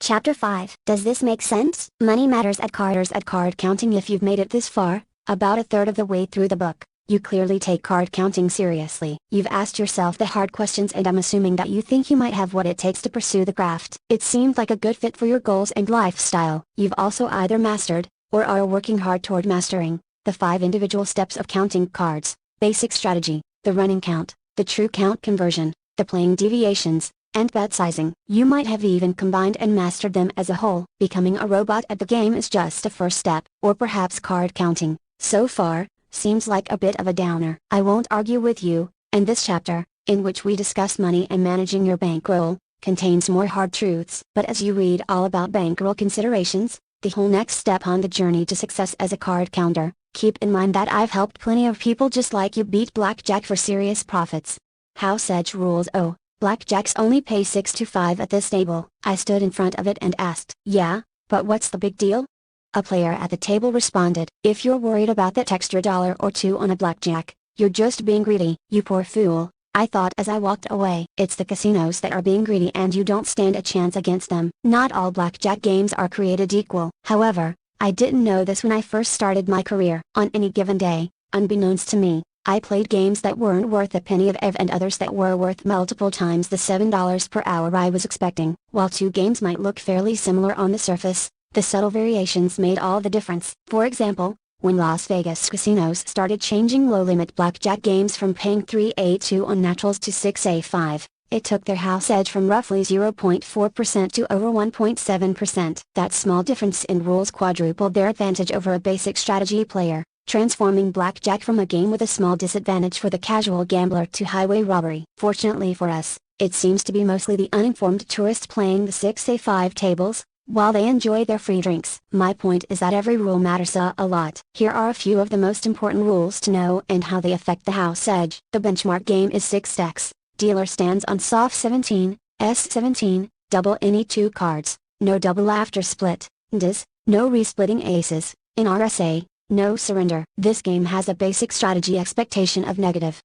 Chapter 5. Does this make sense? Money matters at card counting. If you've made it this far, about a third of the way through the book, you clearly take card counting seriously. You've asked yourself the hard questions, and I'm assuming that you think you might have what it takes to pursue the craft. It seemed like a good fit for your goals and lifestyle. You've also either mastered, or are working hard toward mastering, the 5 individual steps of counting cards: basic strategy, the running count, the true count conversion, the playing deviations, and bet sizing. You might have even combined and mastered them as a whole. Becoming a robot at the game is just a first step. Or perhaps card counting, so far, seems like a bit of a downer. I won't argue with you, and this chapter, in which we discuss money and managing your bankroll, contains more hard truths. But as you read all about bankroll considerations, the whole next step on the journey to success as a card counter, keep in mind that I've helped plenty of people just like you beat blackjack for serious profits. House Edge rules. Oh, blackjacks only pay 6 to 5 at this table. I stood in front of it and asked, "Yeah, but what's the big deal?" A player at the table responded, "If you're worried about that extra $1 or $2 on a blackjack, you're just being greedy." "You poor fool," I thought as I walked away. It's the casinos that are being greedy, and you don't stand a chance against them. Not all blackjack games are created equal. However, I didn't know this when I first started my career. On any given day, unbeknownst to me, I played games that weren't worth a penny of EV and others that were worth multiple times the $7 per hour I was expecting. While 2 games might look fairly similar on the surface, the subtle variations made all the difference. For example, when Las Vegas casinos started changing low-limit blackjack games from paying 3A2 on naturals to 6A5, it took their house edge from roughly 0.4% to over 1.7%. That small difference in rules quadrupled their advantage over a basic strategy player, transforming blackjack from a game with a small disadvantage for the casual gambler to highway robbery. Fortunately for us, it seems to be mostly the uninformed tourists playing the 6A5 tables, while they enjoy their free drinks. My point is that every rule matters a lot. Here are a few of the most important rules to know and how they affect the house edge. The benchmark game is 6 stacks. Dealer stands on soft 17, S17, double any 2 cards, no double after split, NDs, no resplitting aces, in RSA, no surrender. This game has a basic strategy expectation of negative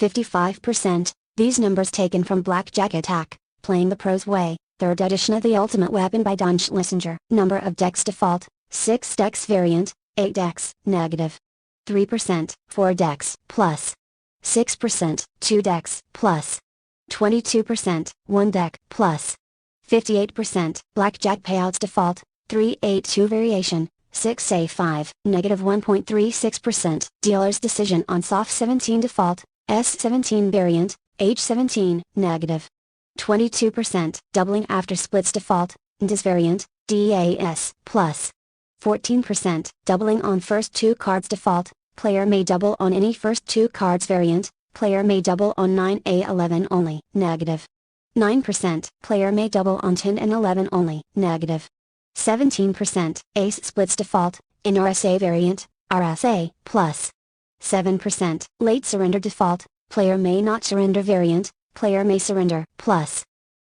55%, these numbers taken from Blackjack Attack, Playing the Pro's Way, 3rd edition of the Ultimate Weapon by Don Schlesinger. Number of decks default, 6 decks variant, 8 decks, negative 3%, 4 decks, plus 6%, 2 decks, plus 22%, 1 deck, plus 58%. Blackjack payouts default, 3A2 variation, 6A5, negative 1.36%. Dealer's decision on soft 17 default, S17 variant, H17, negative 22%. Doubling after splits default, NDAS variant, DAS, plus 14%. Doubling on first 2 cards default, player may double on any first 2 cards variant, player may double on 9A11 only, negative 9%. Player may double on 10 and 11 only, negative 17%. Ace splits default, in RSA variant, RSA, plus 7%. Late surrender default, player may not surrender variant, player may surrender, plus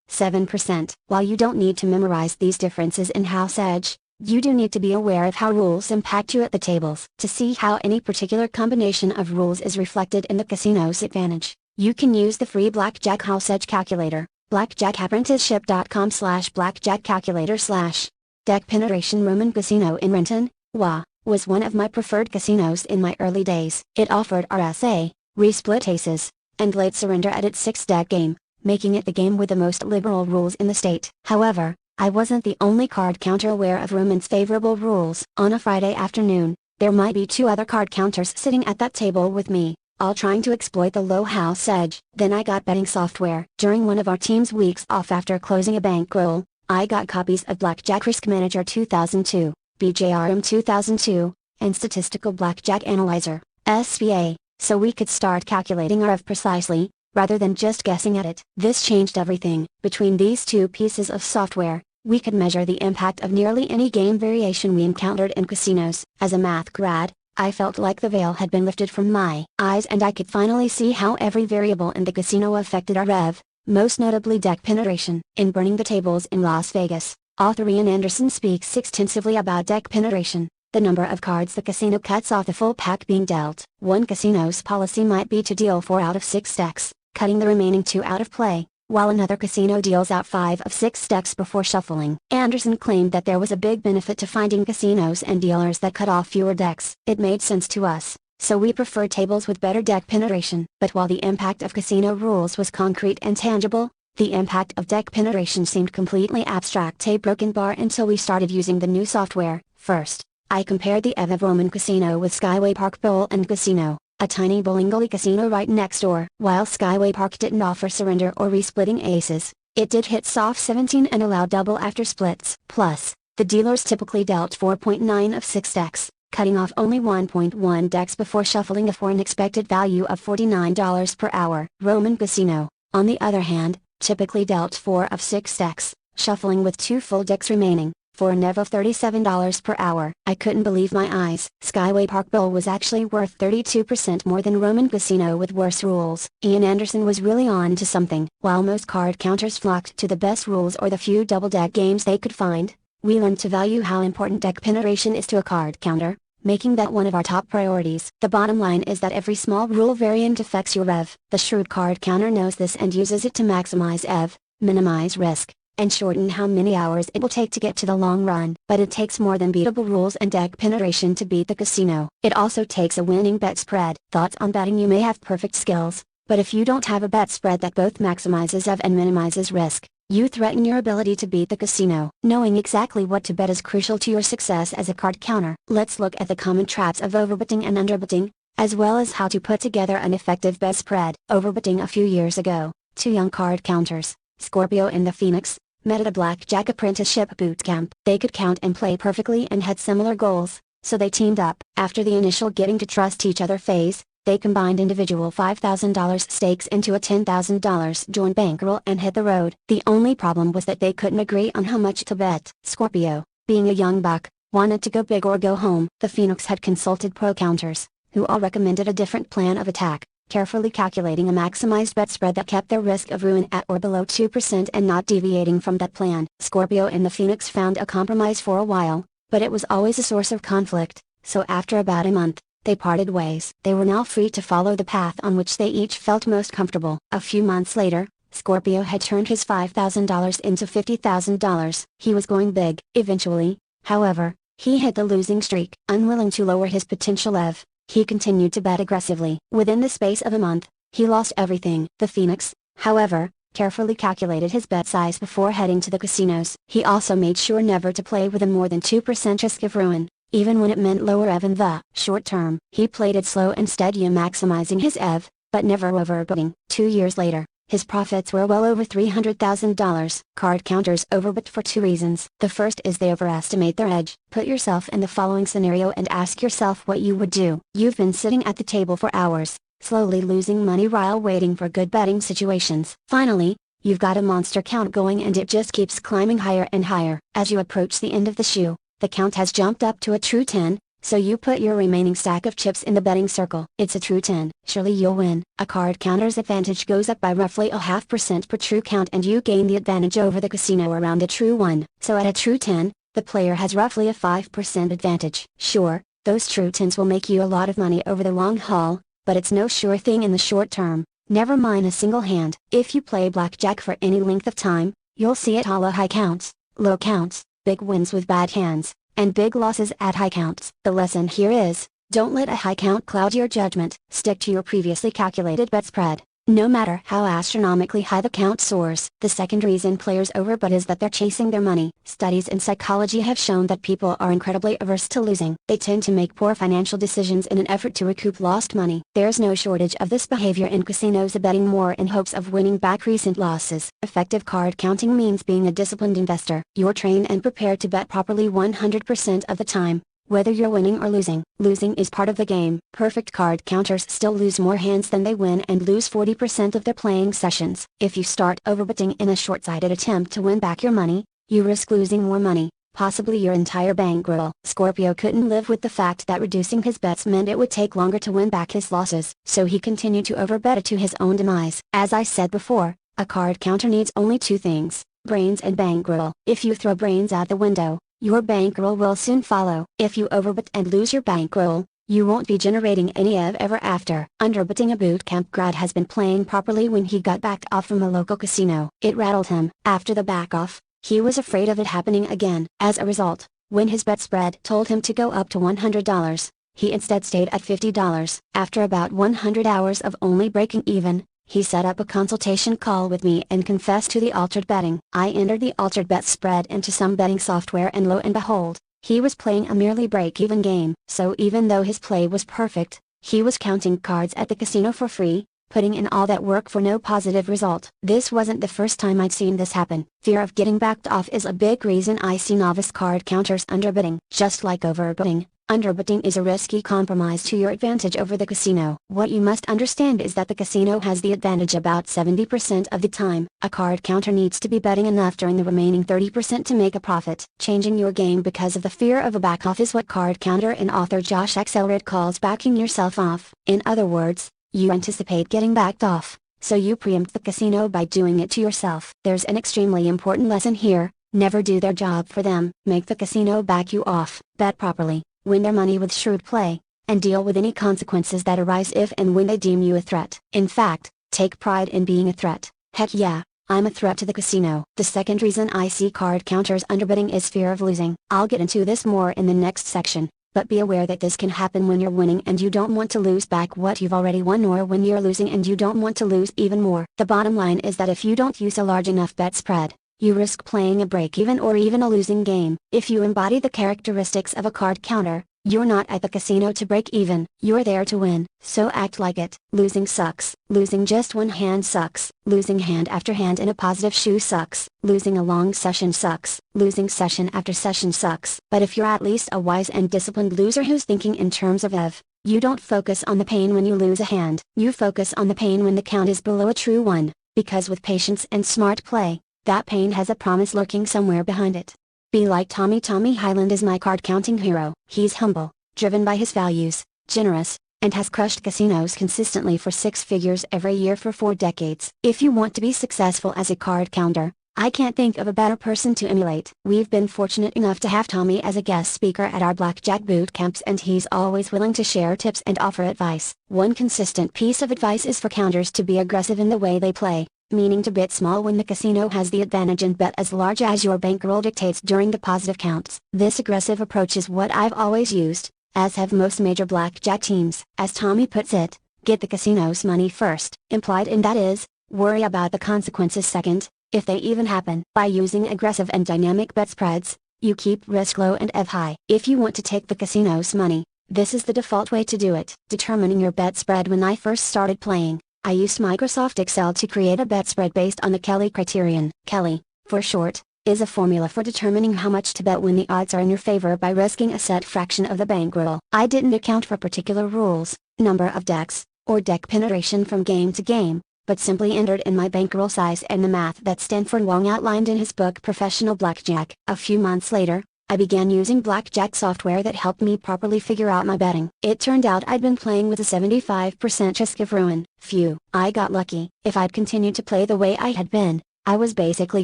7%. While you don't need to memorize these differences in house edge, you do need to be aware of how rules impact you at the tables. To see how any particular combination of rules is reflected in the casino's advantage, you can use the free Blackjack House Edge Calculator, blackjackapprenticeship.com/blackjackcalculator/ Deck Penetration. Roman Casino in Renton, WA, was one of my preferred casinos in my early days. It offered RSA, resplit aces, and late surrender at its 6-deck game, making it the game with the most liberal rules in the state. However, I wasn't the only card counter aware of Roman's favorable rules. On a Friday afternoon, there might be 2 other card counters sitting at that table with me, all trying to exploit the low house edge. Then I got betting software. During one of our team's weeks off after closing a bankroll, I got copies of Blackjack Risk Manager 2002, BJRM 2002, and Statistical Blackjack Analyzer, SBA, so we could start calculating our EV precisely, rather than just guessing at it. This changed everything. Between these 2 pieces of software, we could measure the impact of nearly any game variation we encountered in casinos. As a math grad, I felt like the veil had been lifted from my eyes, and I could finally see how every variable in the casino affected our rev, most notably deck penetration. In Burning the Tables in Las Vegas, author Ian Anderson speaks extensively about deck penetration, the number of cards the casino cuts off the full pack being dealt. One casino's policy might be to deal 4 out of 6 decks, cutting the remaining 2 out of play, while another casino deals out 5 of 6 decks before shuffling. Anderson claimed that there was a big benefit to finding casinos and dealers that cut off fewer decks. It made sense to us, so we prefer tables with better deck penetration. But while the impact of casino rules was concrete and tangible, the impact of deck penetration seemed completely abstract, a broken bar until we started using the new software. First, I compared the EV of Roman Casino with Skyway Park Bowl and Casino, a tiny bowling gully casino right next door. While Skyway Park didn't offer surrender or resplitting aces, it did hit soft 17 and allow double after splits. Plus, the dealers typically dealt 4.9 of 6 decks, cutting off only 1.1 decks before shuffling for an expected value of $49 per hour. Roman Casino, on the other hand, typically dealt 4 of 6 decks, shuffling with 2 full decks remaining, for a NEV of $37 per hour. I couldn't believe my eyes. Skyway Park Bowl was actually worth 32% more than Roman Casino with worse rules. Ian Anderson was really on to something. While most card counters flocked to the best rules or the few double-deck games they could find, we learned to value how important deck penetration is to a card counter, making that one of our top priorities. The bottom line is that every small rule variant affects your REV. The shrewd card counter knows this and uses it to maximize EV, minimize risk, and shorten how many hours it will take to get to the long run. But it takes more than beatable rules and deck penetration to beat the casino. It also takes a winning bet spread. Thoughts on betting? You may have perfect skills, but if you don't have a bet spread that both maximizes EV and minimizes risk, you threaten your ability to beat the casino. Knowing exactly what to bet is crucial to your success as a card counter. Let's look at the common traps of overbetting and underbetting, as well as how to put together an effective bet spread. Overbetting. A few years ago, 2 young card counters, Scorpio and the Phoenix, met at a blackjack apprenticeship boot camp. They could count and play perfectly and had similar goals, so they teamed up. After the initial getting to trust each other phase, they combined individual $5,000 stakes into a $10,000 joint bankroll and hit the road. The only problem was that they couldn't agree on how much to bet. Scorpio, being a young buck, wanted to go big or go home. The Phoenix had consulted pro counters, who all recommended a different plan of attack, carefully calculating a maximized bet spread that kept their risk of ruin at or below 2% and not deviating from that plan. Scorpio and the Phoenix found a compromise for a while, but it was always a source of conflict, so after about a month, they parted ways. They were now free to follow the path on which they each felt most comfortable. A few months later, Scorpio had turned his $5,000 into $50,000. He was going big. Eventually, however, he hit the losing streak. Unwilling to lower his potential EV, he continued to bet aggressively. Within the space of a month, he lost everything. The Phoenix, however, carefully calculated his bet size before heading to the casinos. He also made sure never to play with a more than 2% risk of ruin, even when it meant lower EV in the short term. He played it slow and steady, maximizing his EV, but never overbetting. 2 years later, his profits were well over $300,000. Card counters overbet for 2 reasons. The first is they overestimate their edge. Put yourself in the following scenario and ask yourself what you would do. You've been sitting at the table for hours, slowly losing money while waiting for good betting situations. Finally, you've got a monster count going and it just keeps climbing higher and higher. As you approach the end of the shoe, the count has jumped up to a true 10, so you put your remaining stack of chips in the betting circle. It's a true 10. Surely you'll win. A card counter's advantage goes up by roughly 0.5% per true count and you gain the advantage over the casino around a true 1. So at a true 10, the player has roughly a 5% advantage. Sure, those true 10s will make you a lot of money over the long haul, but it's no sure thing in the short term. Never mind a single hand. If you play blackjack for any length of time, you'll see it all high counts, low counts, big wins with bad hands, and big losses at high counts. The lesson here is, don't let a high count cloud your judgment. Stick to your previously calculated bet spread, no matter how astronomically high the count soars. The second reason players overbet is that they're chasing their money. Studies in psychology have shown that people are incredibly averse to losing. They tend to make poor financial decisions in an effort to recoup lost money. There's no shortage of this behavior in casinos, betting more in hopes of winning back recent losses. Effective card counting means being a disciplined investor. You're trained and prepared to bet properly 100% of the time, whether you're winning or losing. Losing is part of the game. Perfect card counters still lose more hands than they win and lose 40% of their playing sessions. If you start overbetting in a short-sighted attempt to win back your money, you risk losing more money, possibly your entire bankroll. Scorpio couldn't live with the fact that reducing his bets meant it would take longer to win back his losses, so he continued to overbet it to his own demise. As I said before, a card counter needs only 2 things, brains and bankroll. If you throw brains out the window, your bankroll will soon follow. If you overbet and lose your bankroll, you won't be generating any EV ever after. Underbetting. A bootcamp grad has been playing properly when he got backed off from a local casino. It rattled him. After the back off, he was afraid of it happening again. As a result, when his bet spread told him to go up to $100, he instead stayed at $50. After about 100 hours of only breaking even, he set up a consultation call with me and confessed to the altered betting. I entered the altered bet spread into some betting software, and lo and behold, he was playing a merely break-even game. So even though his play was perfect, he was counting cards at the casino for free, putting in all that work for no positive result. This wasn't the first time I'd seen this happen. Fear of getting backed off is a big reason I see novice card counters underbetting. Just like overbetting, underbetting is a risky compromise to your advantage over the casino. What you must understand is that the casino has the advantage about 70% of the time. A card counter needs to be betting enough during the remaining 30% to make a profit. Changing your game because of the fear of a back off is what card counter and author Josh Axelrod calls backing yourself off. In other words, you anticipate getting backed off, so you preempt the casino by doing it to yourself. There's an extremely important lesson here: never do their job for them. Make the casino back you off. Bet properly, win their money with shrewd play, and deal with any consequences that arise if and when they deem you a threat. In fact, take pride in being a threat. Heck yeah, I'm a threat to the casino. The second reason I see card counters underbetting is fear of losing. I'll get into this more in the next section, but be aware that this can happen when you're winning and you don't want to lose back what you've already won, or when you're losing and you don't want to lose even more. The bottom line is that if you don't use a large enough bet spread, you risk playing a break-even or even a losing game. If you embody the characteristics of a card counter, you're not at the casino to break even, you're there to win, so act like it. Losing sucks. Losing just one hand sucks. Losing hand after hand in a positive shoe sucks. Losing a long session sucks. Losing session after session sucks. But if you're at least a wise and disciplined loser who's thinking in terms of EV, you don't focus on the pain when you lose a hand. You focus on the pain when the count is below a true one, because with patience and smart play, that pain has a promise lurking somewhere behind it. Be like Tommy. Tommy Highland is my card counting hero. He's humble, driven by his values, generous, and has crushed casinos consistently for 6 figures every year for 4 decades. If you want to be successful as a card counter, I can't think of a better person to emulate. We've been fortunate enough to have Tommy as a guest speaker at our blackjack boot camps, and he's always willing to share tips and offer advice. One consistent piece of advice is for counters to be aggressive in the way they play, meaning to bet small when the casino has the advantage and bet as large as your bankroll dictates during the positive counts. This aggressive approach is what I've always used, as have most major blackjack teams. As Tommy puts it, get the casino's money first. Implied in that is, worry about the consequences second, if they even happen. By using aggressive and dynamic bet spreads, you keep risk low and EV high. If you want to take the casino's money, this is the default way to do it. Determining your bet spread. When I first started playing, I used Microsoft Excel to create a bet spread based on the Kelly criterion. Kelly, for short, is a formula for determining how much to bet when the odds are in your favor by risking a set fraction of the bankroll. I didn't account for particular rules, number of decks, or deck penetration from game to game, but simply entered in my bankroll size and the math that Stanford Wong outlined in his book Professional Blackjack. A few months later, I began using blackjack software that helped me properly figure out my betting. It turned out I'd been playing with a 75% risk of ruin. Phew, I got lucky. If I'd continued to play the way I had been, I was basically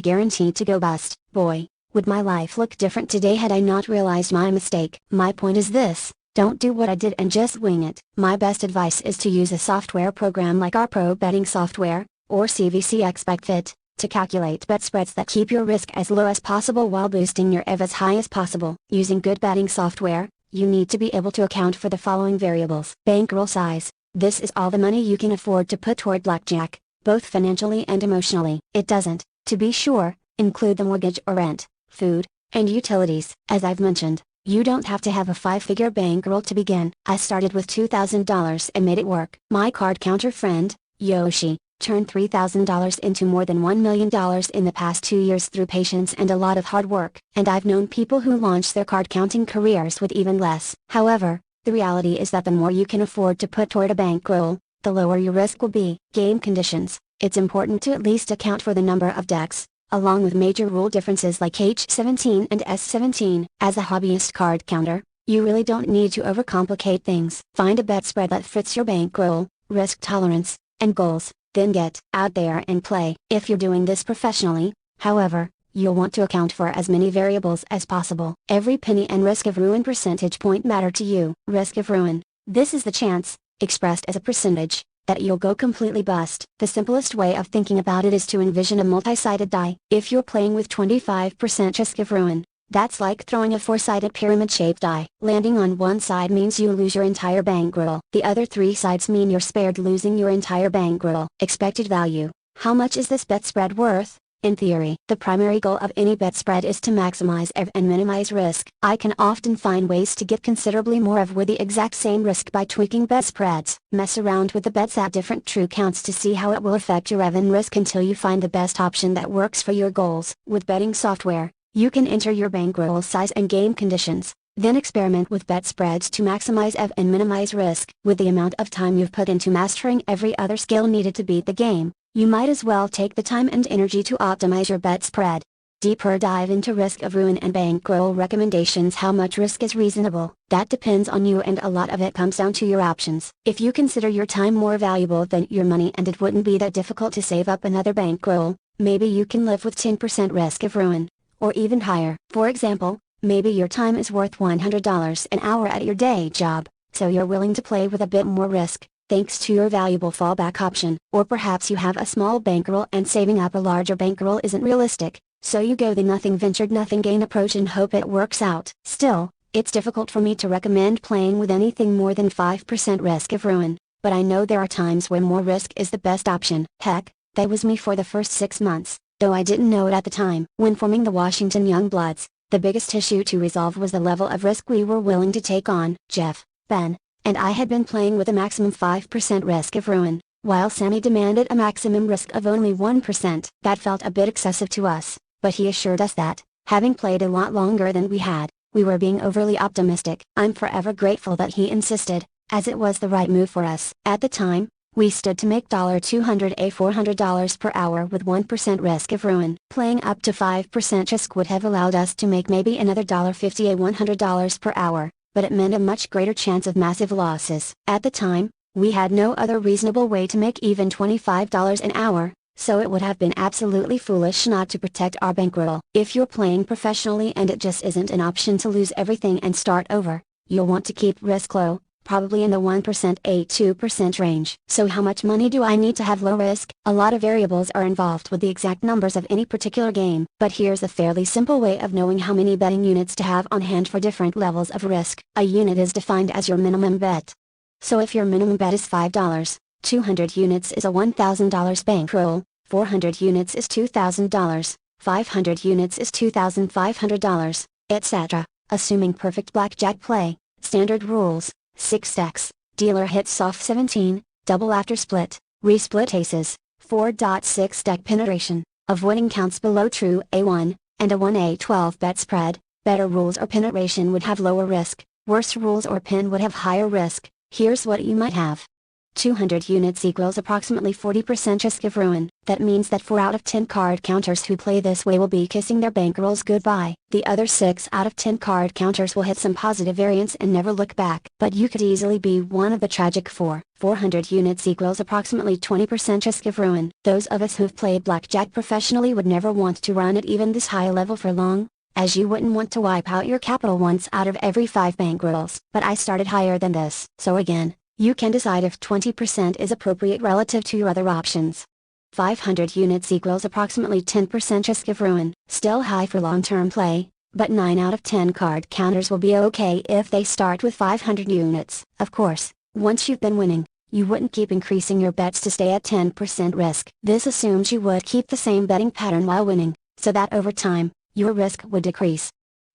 guaranteed to go bust. Boy, would my life look different today had I not realized my mistake. My point is this: don't do what I did and just wing it. My best advice is to use a software program like our Pro Betting Software, or CVC XBetFit, to calculate bet spreads that keep your risk as low as possible while boosting your EV as high as possible. Using good betting software, you need to be able to account for the following variables. Bankroll size. This is all the money you can afford to put toward blackjack, both financially and emotionally. It doesn't, to be sure, include the mortgage or rent, food, and utilities. As I've mentioned, you don't have to have a 5-figure bankroll to begin. I started with $2,000 and made it work. My card counter friend, Yoshi, turned $3,000 into more than $1 million in the past 2 years through patience and a lot of hard work. And I've known people who launched their card counting careers with even less. However, the reality is that the more you can afford to put toward a bankroll, the lower your risk will be. Game conditions. It's important to at least account for the number of decks, along with major rule differences like H17 and S17. As a hobbyist card counter, you really don't need to overcomplicate things. Find a bet spread that fits your bankroll, risk tolerance, and goals. Then get out there and play. If you're doing this professionally, however, you'll want to account for as many variables as possible. Every penny and risk of ruin percentage point matter to you. Risk of ruin. This is the chance, expressed as a percentage, that you'll go completely bust. The simplest way of thinking about it is to envision a multi-sided die. If you're playing with 25% risk of ruin, that's like throwing a 4-sided pyramid-shaped die. Landing on one side means you lose your entire bankroll. The other 3 sides mean you're spared losing your entire bankroll. Expected value. How much is this bet spread worth? In theory, the primary goal of any bet spread is to maximize EV and minimize risk. I can often find ways to get considerably more EV with the exact same risk by tweaking bet spreads. Mess around with the bets at different true counts to see how it will affect your EV and risk until you find the best option that works for your goals. With betting software, you can enter your bankroll size and game conditions, then experiment with bet spreads to maximize EV and minimize risk. With the amount of time you've put into mastering every other skill needed to beat the game, you might as well take the time and energy to optimize your bet spread. Deeper dive into risk of ruin and bankroll recommendations. How much risk is reasonable? That depends on you, and a lot of it comes down to your options. If you consider your time more valuable than your money and it wouldn't be that difficult to save up another bankroll, maybe you can live with 10% risk of ruin, or even higher. For example, maybe your time is worth $100 an hour at your day job, so you're willing to play with a bit more risk, thanks to your valuable fallback option. Or perhaps you have a small bankroll and saving up a larger bankroll isn't realistic, so you go the nothing ventured nothing gain approach and hope it works out. Still, it's difficult for me to recommend playing with anything more than 5% risk of ruin, but I know there are times when more risk is the best option. Heck, that was me for the first 6 months, though I didn't know it at the time. When forming the Washington Youngbloods, the biggest issue to resolve was the level of risk we were willing to take on. Jeff, Ben, and I had been playing with a maximum 5% risk of ruin, while Sammy demanded a maximum risk of only 1%. That felt a bit excessive to us, but he assured us that, having played a lot longer than we had, we were being overly optimistic. I'm forever grateful that he insisted, as it was the right move for us. At the time, we stood to make $400 per hour with 1% risk of ruin. Playing up to 5% risk would have allowed us to make maybe another $50 $100 per hour, but it meant a much greater chance of massive losses. At the time, we had no other reasonable way to make even $25 an hour, so it would have been absolutely foolish not to protect our bankroll. If you're playing professionally and it just isn't an option to lose everything and start over, you'll want to keep risk low, probably in the 1%-2% range. So how much money do I need to have low risk? A lot of variables are involved with the exact numbers of any particular game, but here's a fairly simple way of knowing how many betting units to have on hand for different levels of risk. A unit is defined as your minimum bet. So if your minimum bet is $5, 200 units is a $1,000 bankroll, 400 units is $2,000, 500 units is $2,500, etc. Assuming perfect blackjack play. Standard rules: 6 stacks, dealer hits soft 17, double after split, resplit aces, 4.6 stack penetration, avoiding counts below true A1, and a 1A12 bet spread. Better rules or penetration would have lower risk, worse rules or pin would have higher risk. Here's what you might have. 200 units equals approximately 40% risk of ruin. That means that 4 out of 10 card counters who play this way will be kissing their bankrolls goodbye. The other 6 out of 10 card counters will hit some positive variance and never look back. But you could easily be one of the tragic 4. 400 units equals approximately 20% risk of ruin. Those of us who've played blackjack professionally would never want to run at even this high level for long, as you wouldn't want to wipe out your capital once out of every 5 bankrolls. But I started higher than this. So again, you can decide if 20% is appropriate relative to your other options. 500 units equals approximately 10% risk of ruin. Still high for long-term play, but 9 out of 10 card counters will be okay if they start with 500 units. Of course, once you've been winning, you wouldn't keep increasing your bets to stay at 10% risk. This assumes you would keep the same betting pattern while winning, so that over time, your risk would decrease.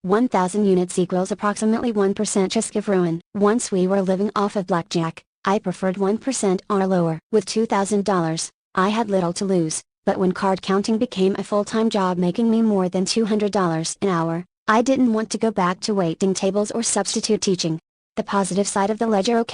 1,000 units equals approximately 1% risk of ruin. Once we were living off of blackjack, I preferred 1% or lower. With $2,000, I had little to lose, but when card counting became a full-time job making me more than $200 an hour, I didn't want to go back to waiting tables or substitute teaching. The positive side of the ledger.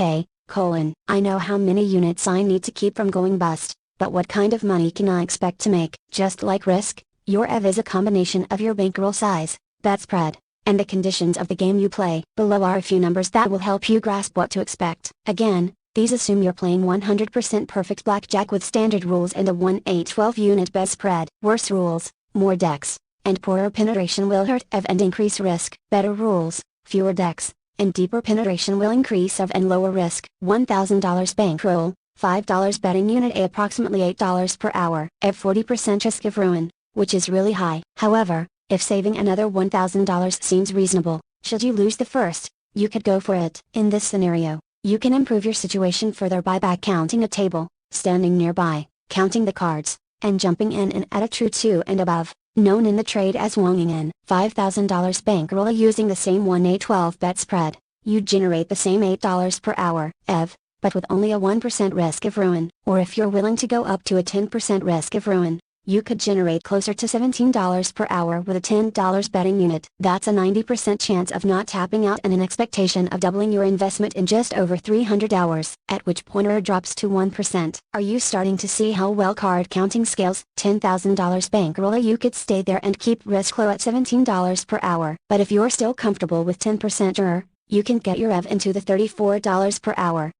I know how many units I need to keep from going bust, but what kind of money can I expect to make? Just like risk, your EV is a combination of your bankroll size, bet spread, and the conditions of the game you play. Below are a few numbers that will help you grasp what to expect. Again, these assume you're playing 100% perfect blackjack with standard rules and a 1A12 unit bet spread. Worse rules, more decks, and poorer penetration will hurt EV and increase risk. Better rules, fewer decks, and deeper penetration will increase of and lower risk. $1,000 bankroll, $5 betting unit A approximately $8 per hour. At 40% risk of ruin, which is really high. However, if saving another $1,000 seems reasonable, should you lose the first, you could go for it. In this scenario, you can improve your situation further by back counting a table, standing nearby, counting the cards, and jumping in and at a true 2 and above, known in the trade as wonging in. $5,000 bankroll using the same 1-8-12 bet spread, you generate the same $8 per hour, but with only a 1% risk of ruin. Or if you're willing to go up to a 10% risk of ruin, you could generate closer to $17 per hour with a $10 betting unit. That's a 90% chance of not tapping out and an expectation of doubling your investment in just over 300 hours, at which point error drops to 1%. Are you starting to see how well card counting scales? $10,000 bankroll, you could stay there and keep risk low at $17 per hour. But if you're still comfortable with 10% error, you can get your into the $34 per hour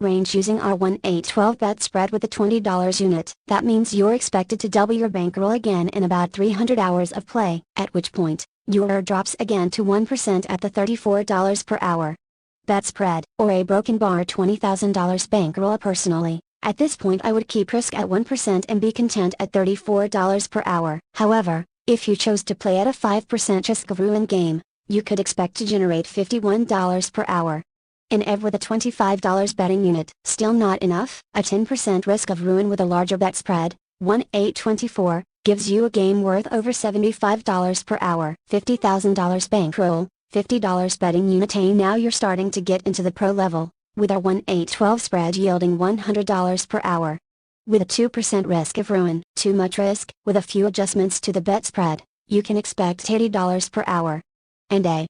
range using our 1-8-12 bet spread with a $20 unit. That means you're expected to double your bankroll again in about 300 hours of play, at which point, your error drops again to 1% at the $34 per hour bet spread. Or a broken bar $20,000 bankroll. Personally, at this point I would keep risk at 1% and be content at $34 per hour. However, if you chose to play at a 5% risk of ruin game, you could expect to generate $51 per hour in EV with a $25 betting unit. Still not enough? A 10% risk of ruin with a larger bet spread, 1-8-24, gives you a game worth over $75 per hour. $50,000 bankroll, $50 betting unit A. Now you're starting to get into the pro level, with our 1-8-12 spread yielding $100 per hour. With a 2% risk of ruin. Too much risk? With a few adjustments to the bet spread, you can expect $80 per hour. And a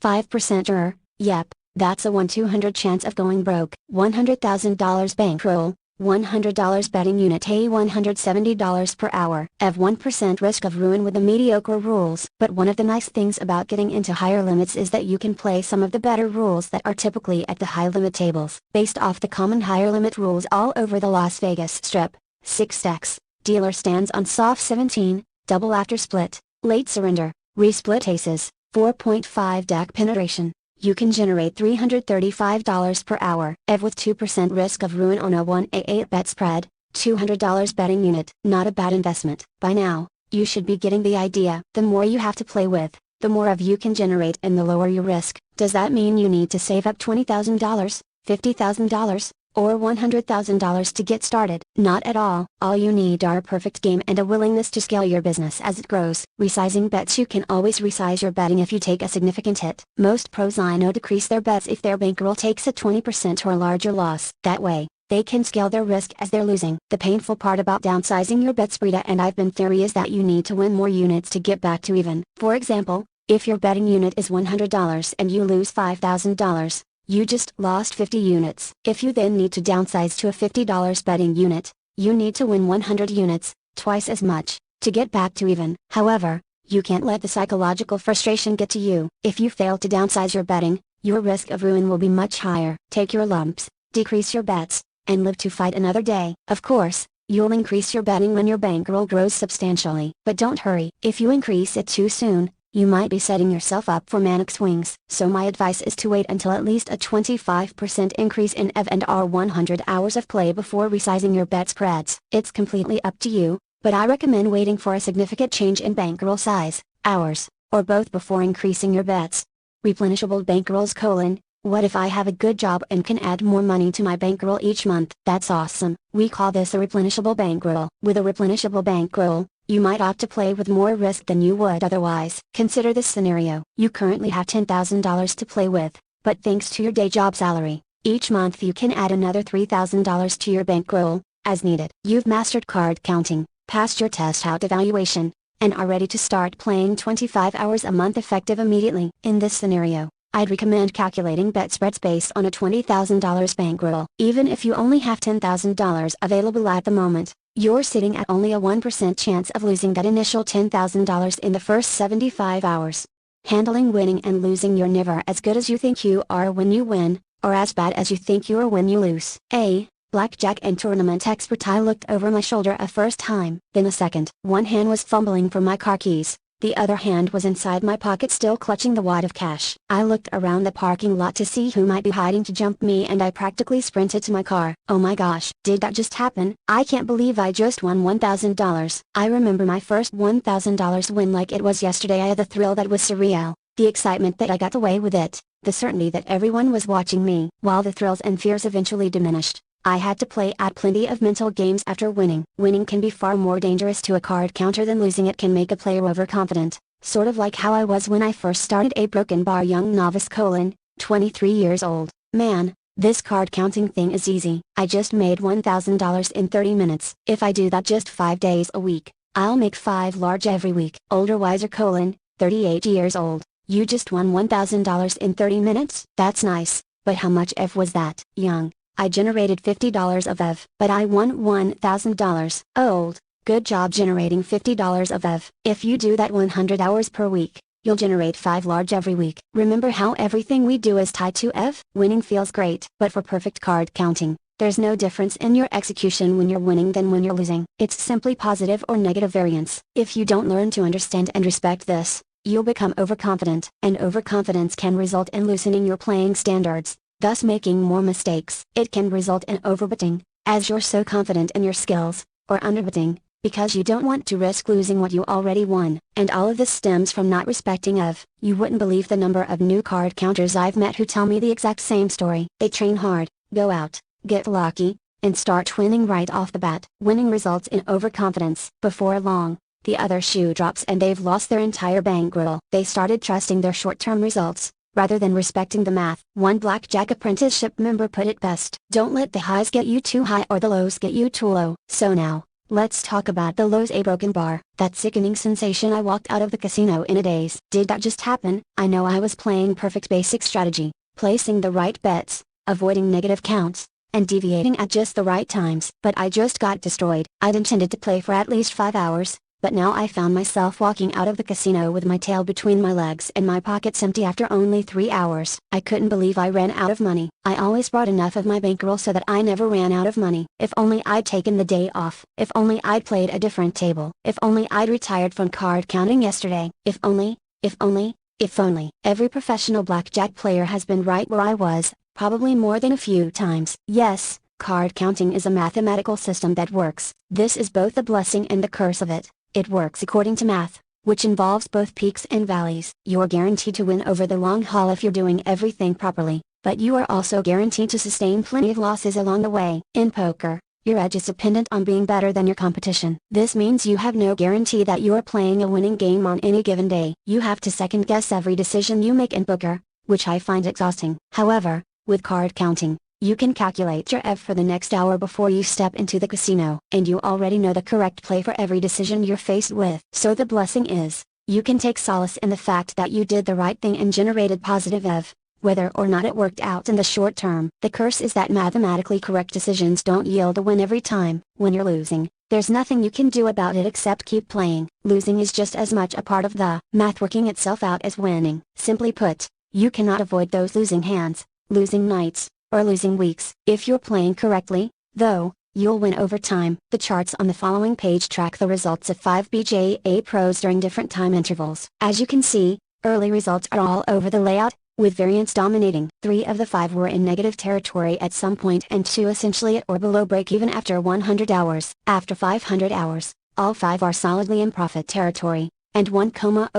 5% error, yep. That's a 1-200 chance of going broke. $100,000 bankroll, $100 betting unit A. $170 per hour. EV 1% risk of ruin with the mediocre rules. But one of the nice things about getting into higher limits is that you can play some of the better rules that are typically at the high limit tables. Based off the common higher limit rules all over the Las Vegas Strip: 6 stacks, dealer stands on soft 17, double after split, late surrender, resplit aces, 4.5 deck penetration. You can generate $335 per hour. EV with 2% risk of ruin on a 1-8 bet spread, $200 betting unit. Not a bad investment. By now, you should be getting the idea. The more you have to play with, the more of you can generate and the lower your risk. Does that mean you need to save up $20,000, $50,000, or $100,000 to get started? Not at all. All you need are a perfect game and a willingness to scale your business as it grows. Resizing bets: you can always resize your betting if you take a significant hit. Most pros I know decrease their bets if their bankroll takes a 20% or larger loss. That way, they can scale their risk as they're losing. The painful part about downsizing your bets, Rita and I've been theory, is that you need to win more units to get back to even. For example, if your betting unit is $100 and you lose $5,000, you just lost 50 units. If you then need to downsize to a $50 betting unit, you need to win 100 units, twice as much, to get back to even. However, you can't let the psychological frustration get to you. If you fail to downsize your betting, your risk of ruin will be much higher. Take your lumps, decrease your bets, and live to fight another day. Of course, you'll increase your betting when your bankroll grows substantially. But don't hurry. If you increase it too soon, you might be setting yourself up for manic swings. So my advice is to wait until at least a 25% increase in EV and R 100 hours of play before resizing your bet spreads. It's completely up to you, but I recommend waiting for a significant change in bankroll size, hours, or both before increasing your bets. Replenishable bankrolls: what if I have a good job and can add more money to my bankroll each month? That's awesome. We call this a replenishable bankroll. With a replenishable bankroll, you might opt to play with more risk than you would otherwise. Consider this scenario. You currently have $10,000 to play with, but thanks to your day job salary, each month you can add another $3,000 to your bankroll, as needed. You've mastered card counting, passed your test out evaluation, and are ready to start playing 25 hours a month effective immediately. In this scenario, I'd recommend calculating bet spreads based on a $20,000 bankroll. Even if you only have $10,000 available at the moment, you're sitting at only a 1% chance of losing that initial $10,000 in the first 75 hours. Handling winning and losing: you're never as good as you think you are when you win, or as bad as you think you are when you lose. Blackjack and tournament expert: I looked over my shoulder a first time, then a second. One hand was fumbling for my car keys, The other hand was inside my pocket, still clutching the wad of cash. I looked around the parking lot to see who might be hiding to jump me, and I practically sprinted to my car. Oh my gosh, did that just happen? I can't believe I just won $1,000. I remember my first $1,000 win like it was yesterday. I had the thrill that was surreal, the excitement that I got away with it, the certainty that everyone was watching me. While the thrills and fears eventually diminished, I had to play out plenty of mental games after winning. Winning can be far more dangerous to a card counter than losing. It can make a player overconfident, sort of like how I was when I first started a broken bar young novice: 23 years old. Man, this card counting thing is easy. I just made $1,000 in 30 minutes. If I do that just 5 days a week, I'll make 5 large every week. Older wiser: 38 years old. You just won $1,000 in 30 minutes? That's nice, but how much EV was that? Young, I generated $50 of EV, but I won $1,000. Old, good job generating $50 of EV. If you do that 100 hours per week, you'll generate 5 large every week. Remember how everything we do is tied to EV? Winning feels great, but for perfect card counting, there's no difference in your execution when you're winning than when you're losing. It's simply positive or negative variance. If you don't learn to understand and respect this, you'll become overconfident, and overconfidence can result in loosening your playing standards, thus making more mistakes. It can result in overbetting, as you're so confident in your skills, or underbetting, because you don't want to risk losing what you already won. And all of this stems from not respecting EV. You wouldn't believe the number of new card counters I've met who tell me the exact same story. They train hard, go out, get lucky, and start winning right off the bat. Winning results in overconfidence. Before long, the other shoe drops and they've lost their entire bankroll. They started trusting their short-term results, rather than respecting the math. One Blackjack apprenticeship member put it best: don't let the highs get you too high or the lows get you too low. So now, let's talk about the lows. A broken bar. That sickening sensation. I walked out of the casino in a daze. Did that just happen? I know I was playing perfect basic strategy, placing the right bets, avoiding negative counts, and deviating at just the right times. But I just got destroyed. I'd intended to play for at least 5 hours. But now I found myself walking out of the casino with my tail between my legs and my pockets empty after only 3 hours. I couldn't believe I ran out of money. I always brought enough of my bankroll so that I never ran out of money. If only I'd taken the day off. If only I'd played a different table. If only I'd retired from card counting yesterday. If only, if only, if only. Every professional blackjack player has been right where I was, probably more than a few times. Yes, card counting is a mathematical system that works. This is both the blessing and the curse of it. It works according to math, which involves both peaks and valleys. You're guaranteed to win over the long haul if you're doing everything properly, but you are also guaranteed to sustain plenty of losses along the way. In poker, your edge is dependent on being better than your competition. This means you have no guarantee that you're playing a winning game on any given day. You have to second guess every decision you make in poker, which I find exhausting. However, with card counting, you can calculate your EV for the next hour before you step into the casino, and you already know the correct play for every decision you're faced with. So the blessing is, you can take solace in the fact that you did the right thing and generated positive EV, whether or not it worked out in the short term. The curse is that mathematically correct decisions don't yield a win every time. When you're losing, there's nothing you can do about it except keep playing. Losing is just as much a part of the math working itself out as winning. Simply put, you cannot avoid those losing hands, losing nights, or losing weeks. If you're playing correctly, though, you'll win over time. The charts on the following page track the results of 5 BJA pros during different time intervals. As you can see, early results are all over the layout, with variance dominating. 3 of the 5 were in negative territory at some point and 2 essentially at or below break-even after 100 hours. After 500 hours, all 5 are solidly in profit territory, and 1,000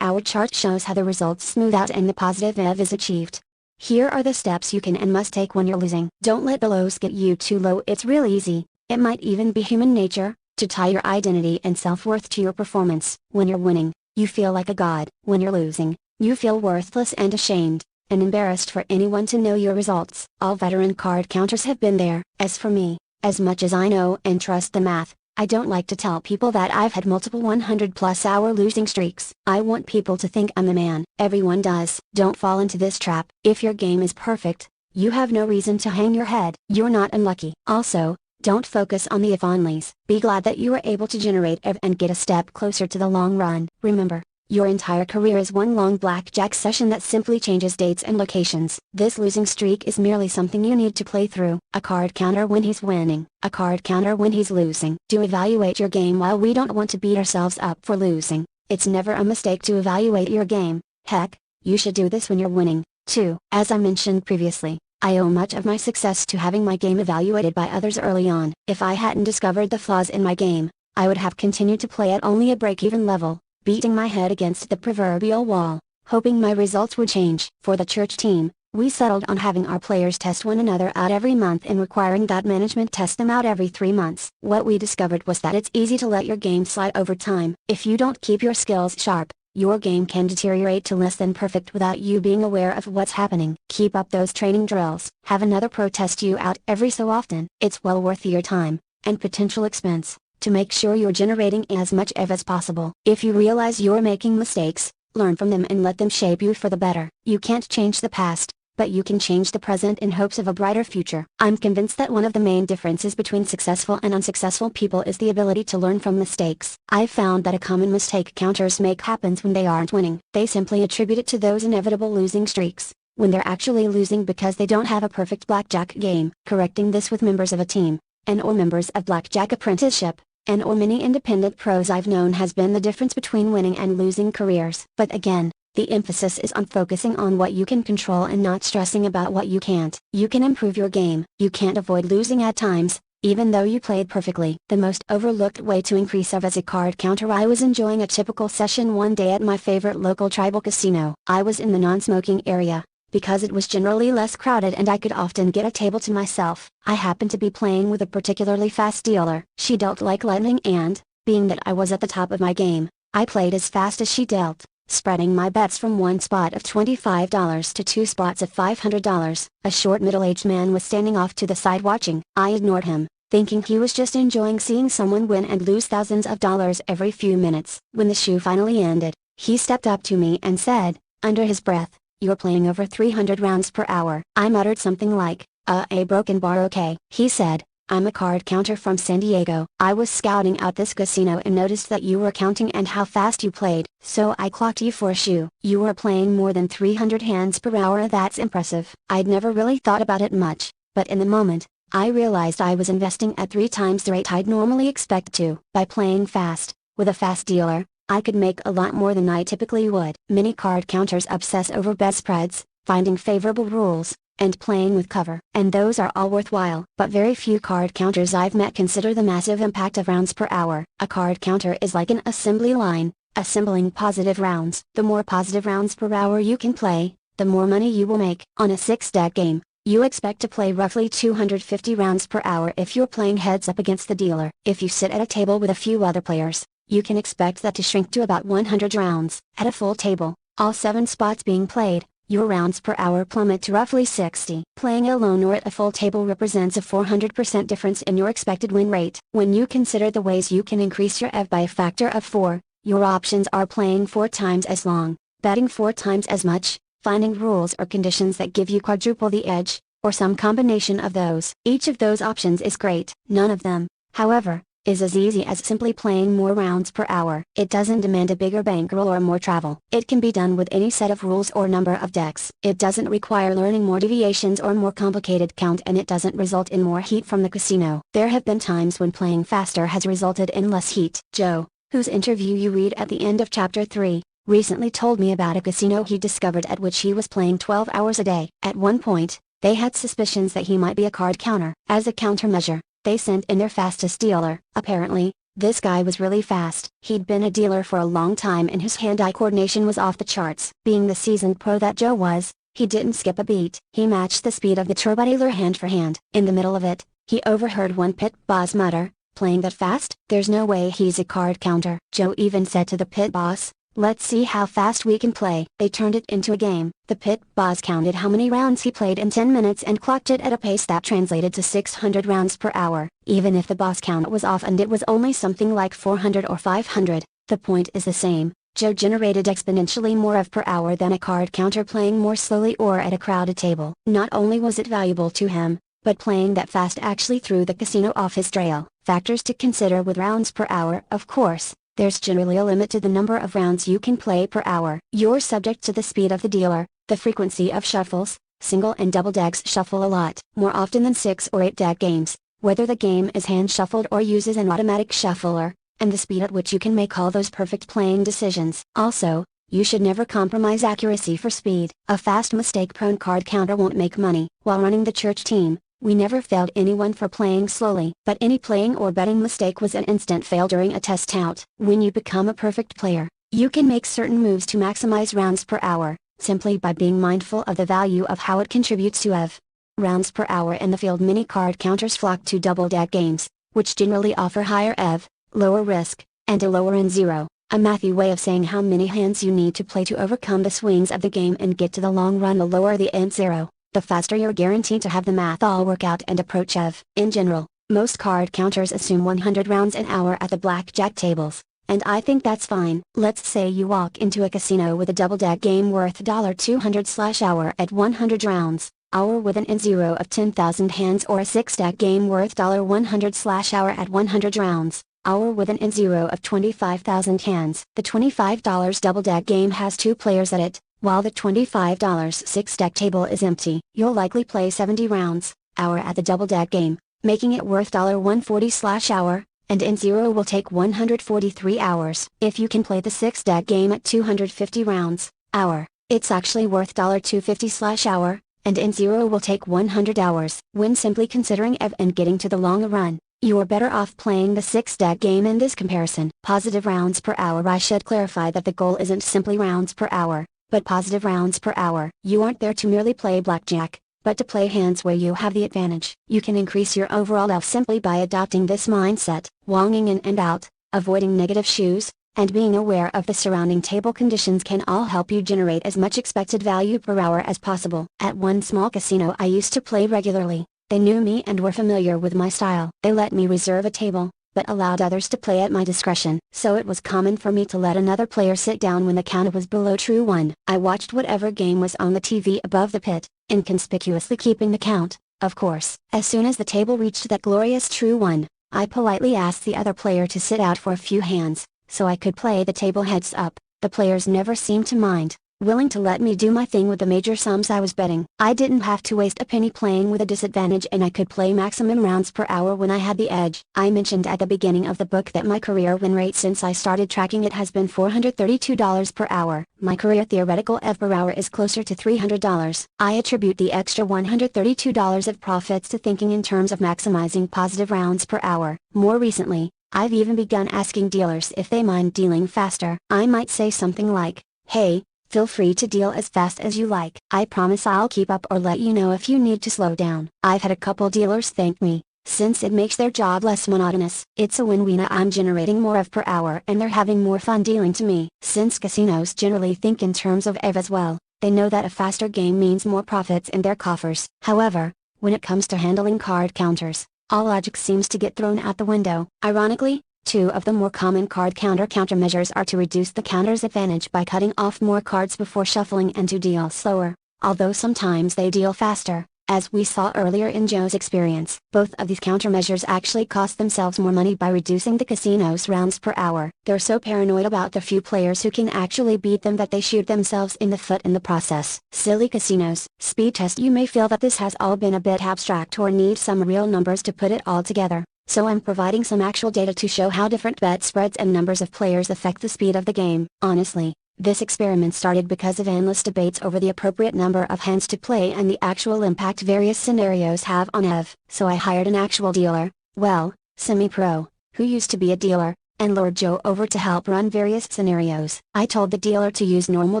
hour chart shows how the results smooth out and the positive EV is achieved. Here are the steps you can and must take when you're losing. Don't let the lows get you too low. It's real easy, it might even be human nature, to tie your identity and self-worth to your performance. When you're winning, you feel like a god. When you're losing, you feel worthless and ashamed, and embarrassed for anyone to know your results. All veteran card counters have been there. As for me, as much as I know and trust the math, I don't like to tell people that I've had multiple 100+ hour losing streaks. I want people to think I'm the man. Everyone does. Don't fall into this trap. If your game is perfect, you have no reason to hang your head. You're not unlucky. Also, don't focus on the if-onlys. Be glad that you were able to generate EV and get a step closer to the long run. Remember, your entire career is one long blackjack session that simply changes dates and locations. This losing streak is merely something you need to play through. A card counter when he's winning, a card counter when he's losing. Do evaluate your game. While we don't want to beat ourselves up for losing, It's never a mistake to evaluate your game. Heck, you should do this when you're winning, too. As I mentioned previously, I owe much of my success to having my game evaluated by others early on. If I hadn't discovered the flaws in my game, I would have continued to play at only a break-even level, beating my head against the proverbial wall, hoping my results would change. For the church team, we settled on having our players test one another out every month and requiring that management test them out every 3 months. What we discovered was that it's easy to let your game slide over time. If you don't keep your skills sharp, your game can deteriorate to less than perfect without you being aware of what's happening. Keep up those training drills. Have another pro test you out every so often. It's well worth your time, and potential expense, to make sure you're generating as much as possible. If you realize you're making mistakes, learn from them and let them shape you for the better. You can't change the past, but you can change the present in hopes of a brighter future. I'm convinced that one of the main differences between successful and unsuccessful people is the ability to learn from mistakes. I've found that a common mistake counters make happens when they aren't winning. They simply attribute it to those inevitable losing streaks, when they're actually losing because they don't have a perfect blackjack game. Correcting this with members of a team, and/or members of blackjack apprenticeship, and/or many independent pros I've known has been the difference between winning and losing careers. But again, the emphasis is on focusing on what you can control and not stressing about what you can't. You can improve your game. You can't avoid losing at times, even though you played perfectly. The most overlooked way to increase as a card counter. I was enjoying a typical session one day at my favorite local tribal casino. I was in the non-smoking area, because it was generally less crowded and I could often get a table to myself. I happened to be playing with a particularly fast dealer. She dealt like lightning and, being that I was at the top of my game, I played as fast as she dealt, spreading my bets from one spot of $25 to two spots of $500. A short middle-aged man was standing off to the side watching. I ignored him, thinking he was just enjoying seeing someone win and lose thousands of dollars every few minutes. When the shoe finally ended, he stepped up to me and said, under his breath, "You're playing over 300 rounds per hour." I muttered something like, a broken bar, okay. He said, "I'm a card counter from San Diego. I was scouting out this casino and noticed that you were counting and how fast you played, so I clocked you for a shoe. You were playing more than 300 hands per hour. That's impressive." I'd never really thought about it much, but in the moment, I realized I was investing at 3 times the rate I'd normally expect to. By playing fast, with a fast dealer, I could make a lot more than I typically would. Many card counters obsess over bet spreads, finding favorable rules, and playing with cover. And those are all worthwhile. But very few card counters I've met consider the massive impact of rounds per hour. A card counter is like an assembly line, assembling positive rounds. The more positive rounds per hour you can play, the more money you will make. On a 6-deck game, you expect to play roughly 250 rounds per hour if you're playing heads up against the dealer. If you sit at a table with a few other players, you can expect that to shrink to about 100 rounds. At a full table, all 7 spots being played, your rounds per hour plummet to roughly 60. Playing alone or at a full table represents a 400% difference in your expected win rate. When you consider the ways you can increase your EV by a factor of 4, your options are playing 4 times as long, betting 4 times as much, finding rules or conditions that give you quadruple the edge, or some combination of those. Each of those options is great. None of them, however, is as easy as simply playing more rounds per hour. It doesn't demand a bigger bankroll or more travel. It can be done with any set of rules or number of decks. It doesn't require learning more deviations or more complicated count, and it doesn't result in more heat from the casino. There have been times when playing faster has resulted in less heat. Joe, whose interview you read at the end of chapter 3, recently told me about a casino he discovered at which he was playing 12 hours a day. At one point, they had suspicions that he might be a card counter. As a countermeasure, they sent in their fastest dealer. Apparently, this guy was really fast. He'd been a dealer for a long time and his hand-eye coordination was off the charts. Being the seasoned pro that Joe was, he didn't skip a beat. He matched the speed of the turbo dealer hand for hand. In the middle of it, he overheard one pit boss mutter, "Playing that fast? There's no way he's a card counter." Joe even said to the pit boss, "Let's see how fast we can play." They turned it into a game. The pit boss counted how many rounds he played in 10 minutes and clocked it at a pace that translated to 600 rounds per hour. Even if the boss count was off and it was only something like 400 or 500, the point is the same. Joe generated exponentially more of per hour than a card counter playing more slowly or at a crowded table. Not only was it valuable to him, but playing that fast actually threw the casino off his trail. Factors to consider with rounds per hour. Of course, there's generally a limit to the number of rounds you can play per hour. You're subject to the speed of the dealer, the frequency of shuffles. Single and double decks shuffle a lot more often than 6 or 8 deck games. Whether the game is hand shuffled or uses an automatic shuffler, and the speed at which you can make all those perfect playing decisions. Also, you should never compromise accuracy for speed. A fast mistake-prone card counter won't make money. While running the church team, we never failed anyone for playing slowly. But any playing or betting mistake was an instant fail during a test out. When you become a perfect player, you can make certain moves to maximize rounds per hour, simply by being mindful of the value of how it contributes to EV. Rounds per hour in the field. Many card counters flock to double deck games, which generally offer higher EV, lower risk, and a lower N0. A mathy way of saying how many hands you need to play to overcome the swings of the game and get to the long run. The lower the N0, the faster you're guaranteed to have the math all work out and approach EV. In general, most card counters assume 100 rounds an hour at the blackjack tables, and I think that's fine. Let's say you walk into a casino with a double deck game worth $200/hour at 100 rounds, hour with an N0 of 10,000 hands, or a 6-deck game worth $100/hour at 100 rounds, hour with an N0 of 25,000 hands. The $25 double deck game has 2 players at it, while the $25 6-deck table is empty. You'll likely play 70 rounds, hour at the double deck game, making it worth $140/hour, and N0 will take 143 hours. If you can play the 6-deck game at 250 rounds, hour, it's actually worth $250/hour, and N0 will take 100 hours. When simply considering EV and getting to the long run, you are better off playing the 6-deck game in this comparison. Positive rounds per hour. I should clarify that the goal isn't simply rounds per hour, but positive rounds per hour. You aren't there to merely play blackjack, but to play hands where you have the advantage. You can increase your overall EV simply by adopting this mindset. Wonging in and out, avoiding negative shoes, and being aware of the surrounding table conditions can all help you generate as much expected value per hour as possible. At one small casino I used to play regularly, they knew me and were familiar with my style. They let me reserve a table, but allowed others to play at my discretion. So it was common for me to let another player sit down when the count was below true 1. I watched whatever game was on the TV above the pit, inconspicuously keeping the count, of course. As soon as the table reached that glorious true 1, I politely asked the other player to sit out for a few hands, so I could play the table heads up. The players never seemed to mind, willing to let me do my thing with the major sums I was betting. I didn't have to waste a penny playing with a disadvantage, and I could play maximum rounds per hour when I had the edge. I mentioned at the beginning of the book that my career win rate since I started tracking it has been $432 per hour. My career theoretical EV per hour is closer to $300. I attribute the extra $132 of profits to thinking in terms of maximizing positive rounds per hour. More recently, I've even begun asking dealers if they mind dealing faster. I might say something like, "Hey, feel free to deal as fast as you like. I promise I'll keep up or let you know if you need to slow down." I've had a couple dealers thank me, since it makes their job less monotonous. It's a win-win. I'm generating more EV per hour and they're having more fun dealing to me. Since casinos generally think in terms of EV as well, they know that a faster game means more profits in their coffers. However, when it comes to handling card counters, all logic seems to get thrown out the window. Ironically, 2 of the more common card countermeasures are to reduce the counter's advantage by cutting off more cards before shuffling and to deal slower, although sometimes they deal faster, as we saw earlier in Joe's experience. Both of these countermeasures actually cost themselves more money by reducing the casino's rounds per hour. They're so paranoid about the few players who can actually beat them that they shoot themselves in the foot in the process. Silly casinos. Speed test. You may feel that this has all been a bit abstract or need some real numbers to put it all together, so I'm providing some actual data to show how different bet spreads and numbers of players affect the speed of the game. Honestly, this experiment started because of endless debates over the appropriate number of hands to play and the actual impact various scenarios have on EV. So I hired an actual dealer, well, semi-pro, who used to be a dealer, and lured Joe over to help run various scenarios. I told the dealer to use normal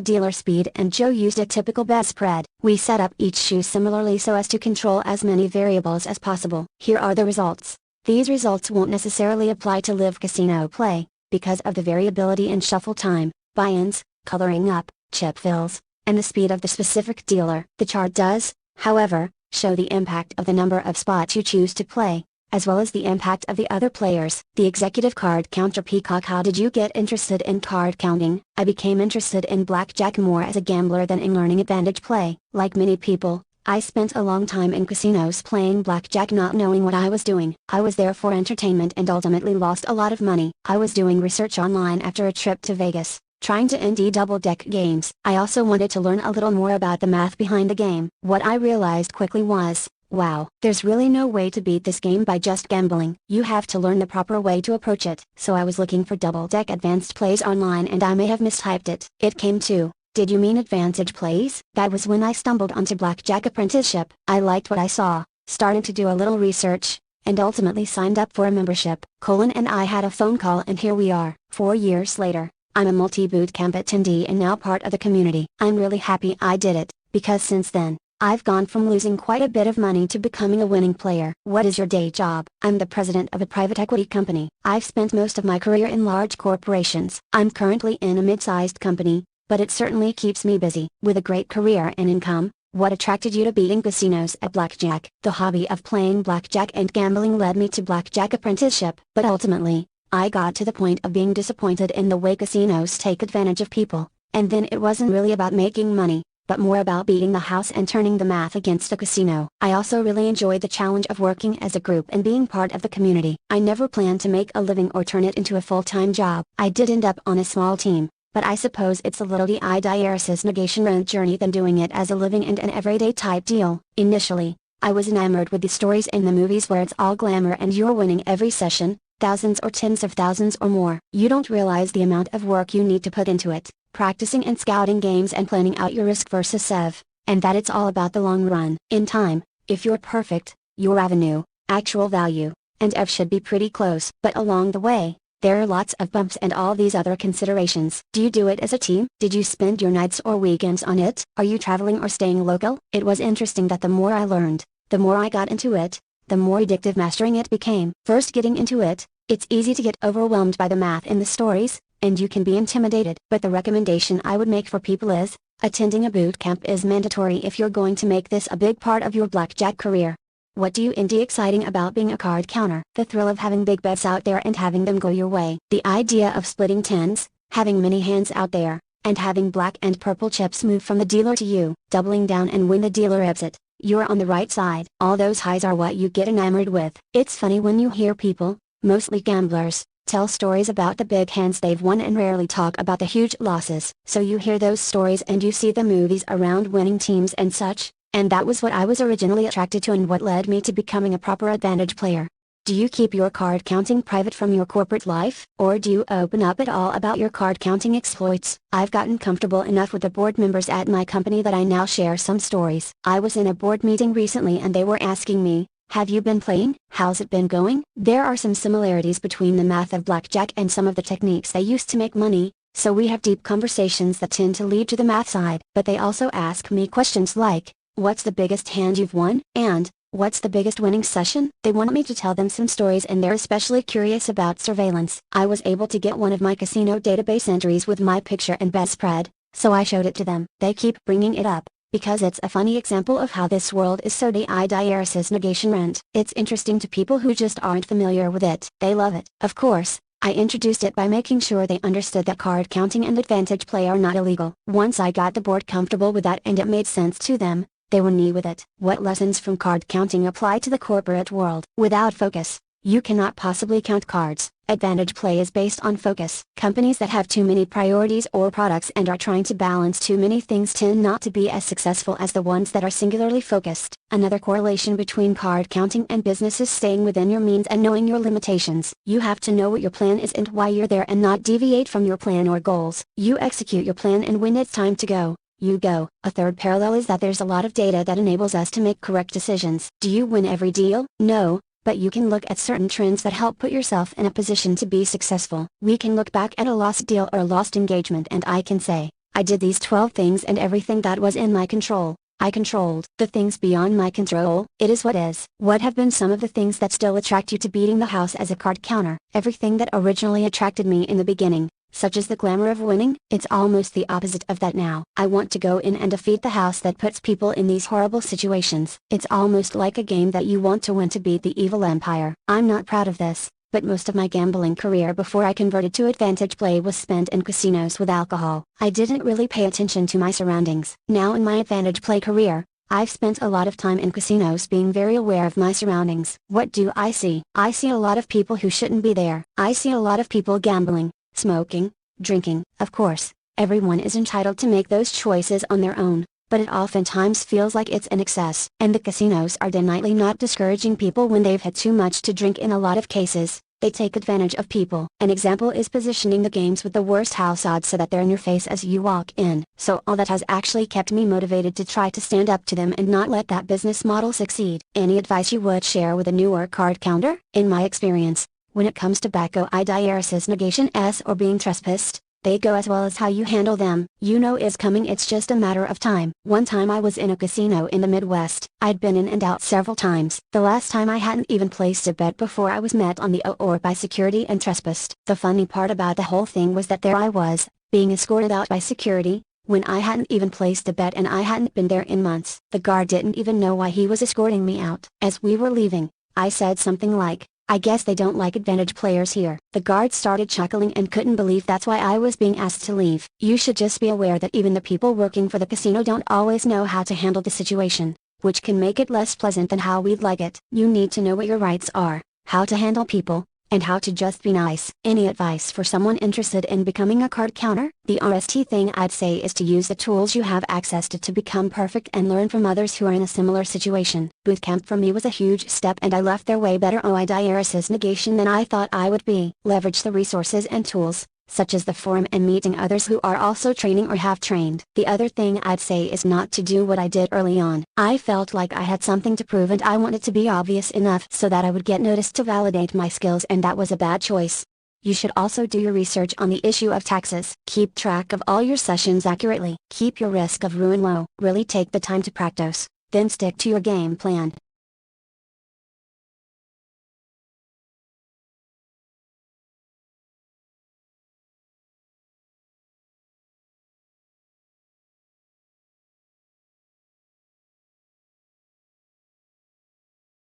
dealer speed and Joe used a typical bet spread. We set up each shoe similarly so as to control as many variables as possible. Here are the results. These results won't necessarily apply to live casino play, because of the variability in shuffle time, buy-ins, coloring up, chip fills, and the speed of the specific dealer. The chart does, however, show the impact of the number of spots you choose to play, as well as the impact of the other players. The executive card counter. Peacock. How did you get interested in card counting? I became interested in blackjack more as a gambler than in learning advantage play. Like many people, I spent a long time in casinos playing blackjack not knowing what I was doing. I was there for entertainment and ultimately lost a lot of money. I was doing research online after a trip to Vegas, trying to ND double-deck games. I also wanted to learn a little more about the math behind the game. What I realized quickly was, Wow, there's really no way to beat this game by just gambling. You have to learn the proper way to approach it. So I was looking for Double Deck Advanced Plays online and I may have mistyped it. It came to, did you mean Advantage Plays? That was when I stumbled onto Blackjack Apprenticeship. I liked what I saw, started to do a little research, and ultimately signed up for a membership. Colin and I had a phone call and here we are. 4 years later, I'm a multi-bootcamp attendee and now part of the community. I'm really happy I did it, because since then, I've gone from losing quite a bit of money to becoming a winning player. What is your day job? I'm the president of a private equity company. I've spent most of my career in large corporations. I'm currently in a mid-sized company, but it certainly keeps me busy. With a great career and income, what attracted you to beating casinos at blackjack? The hobby of playing blackjack and gambling led me to Blackjack Apprenticeship. But ultimately, I got to the point of being disappointed in the way casinos take advantage of people, and then it wasn't really about making money, but more about beating the house and turning the math against a casino. I also really enjoy the challenge of working as a group and being part of the community. I never planned to make a living or turn it into a full-time job. I did end up on a small team, but I suppose it's a little diaresis negation rent journey than doing it as a living and an everyday type deal. Initially, I was enamored with the stories in the movies where it's all glamour and you're winning every session, thousands or tens of thousands or more. You don't realize the amount of work you need to put into it, practicing and scouting games and planning out your risk versus SEV, and that it's all about the long run. In time, if you're perfect, your revenue, actual value, and EV should be pretty close. But along the way, there are lots of bumps and all these other considerations. Do you do it as a team? Did you spend your nights or weekends on it? Are you traveling or staying local? It was interesting that the more I learned, the more I got into it, the more addictive mastering it became. First getting into it, it's easy to get overwhelmed by the math in the stories, and you can be intimidated. But the recommendation I would make for people is, attending a boot camp is mandatory if you're going to make this a big part of your blackjack career. What do you find exciting about being a card counter? The thrill of having big bets out there and having them go your way. The idea of splitting tens, having many hands out there, and having black and purple chips move from the dealer to you. Doubling down and when the dealer ups it, you're on the right side. All those highs are what you get enamored with. It's funny when you hear people, mostly gamblers, tell stories about the big hands they've won and rarely talk about the huge losses. So you hear those stories and you see the movies around winning teams and such, and that was what I was originally attracted to and what led me to becoming a proper advantage player. Do you keep your card counting private from your corporate life, or do you open up at all about your card counting exploits? I've gotten comfortable enough with the board members at my company that I now share some stories. I was in a board meeting recently and they were asking me, have you been playing? How's it been going? There are some similarities between the math of blackjack and some of the techniques they used to make money, so we have deep conversations that tend to lead to the math side. But they also ask me questions like, what's the biggest hand you've won? And, what's the biggest winning session? They want me to tell them some stories and they're especially curious about surveillance. I was able to get one of my casino database entries with my picture and bet spread, so I showed it to them. They keep bringing it up, because it's a funny example of how this world is so diaresis negation rent. It's interesting to people who just aren't familiar with it. They love it. Of course, I introduced it by making sure they understood that card counting and advantage play are not illegal. Once I got the board comfortable with that and it made sense to them, they were neat with it. What lessons from card counting apply to the corporate world? Without focus, you cannot possibly count cards. Advantage play is based on focus. Companies that have too many priorities or products and are trying to balance too many things tend not to be as successful as the ones that are singularly focused. Another correlation between card counting and business is staying within your means and knowing your limitations. You have to know what your plan is and why you're there and not deviate from your plan or goals. You execute your plan and when it's time to go, you go. A third parallel is that there's a lot of data that enables us to make correct decisions. Do you win every deal? No. But you can look at certain trends that help put yourself in a position to be successful. We can look back at a lost deal or lost engagement and I can say, I did these 12 things and everything that was in my control, I controlled. The things beyond my control, it is what is. What have been some of the things that still attract you to beating the house as a card counter? Everything that originally attracted me in the beginning, such as the glamour of winning, it's almost the opposite of that now. I want to go in and defeat the house that puts people in these horrible situations. It's almost like a game that you want to win to beat the evil empire. I'm not proud of this, but most of my gambling career before I converted to advantage play was spent in casinos with alcohol. I didn't really pay attention to my surroundings. Now in my advantage play career, I've spent a lot of time in casinos being very aware of my surroundings. What do I see? I see a lot of people who shouldn't be there. I see a lot of people gambling, smoking, drinking. Of course, everyone is entitled to make those choices on their own, but it oftentimes feels like it's in excess. And the casinos are definitely not discouraging people when they've had too much to drink. In a lot of cases, they take advantage of people. An example is positioning the games with the worst house odds so that they're in your face as you walk in. So all that has actually kept me motivated to try to stand up to them and not let that business model succeed. Any advice you would share with a newer card counter? In my experience, when it comes to tobacco IDRS's negation S or being trespassed, they go as well as how you handle them. You know it's coming, it's just a matter of time. One time I was in a casino in the Midwest. I'd been in and out several times. The last time I hadn't even placed a bet before I was met on the or by security and trespassed. The funny part about the whole thing was that there I was, being escorted out by security, when I hadn't even placed a bet and I hadn't been there in months. The guard didn't even know why he was escorting me out. As we were leaving, I said something like, "I guess they don't like advantage players here." The guard started chuckling and couldn't believe that's why I was being asked to leave. You should just be aware that even the people working for the casino don't always know how to handle the situation, which can make it less pleasant than how we'd like it. You need to know what your rights are, how to handle people, and how to just be nice. Any advice for someone interested in becoming a card counter? The RST thing I'd say is to use the tools you have access to become perfect and learn from others who are in a similar situation. Bootcamp for me was a huge step and I left there way better OIDRS's negation than I thought I would be. Leverage the resources and tools, such as the forum and meeting others who are also training or have trained. The other thing I'd say is not to do what I did early on. I felt like I had something to prove and I wanted to be obvious enough so that I would get noticed to validate my skills, and that was a bad choice. You should also do your research on the issue of taxes. Keep track of all your sessions accurately. Keep your risk of ruin low. Really take the time to practice, then stick to your game plan.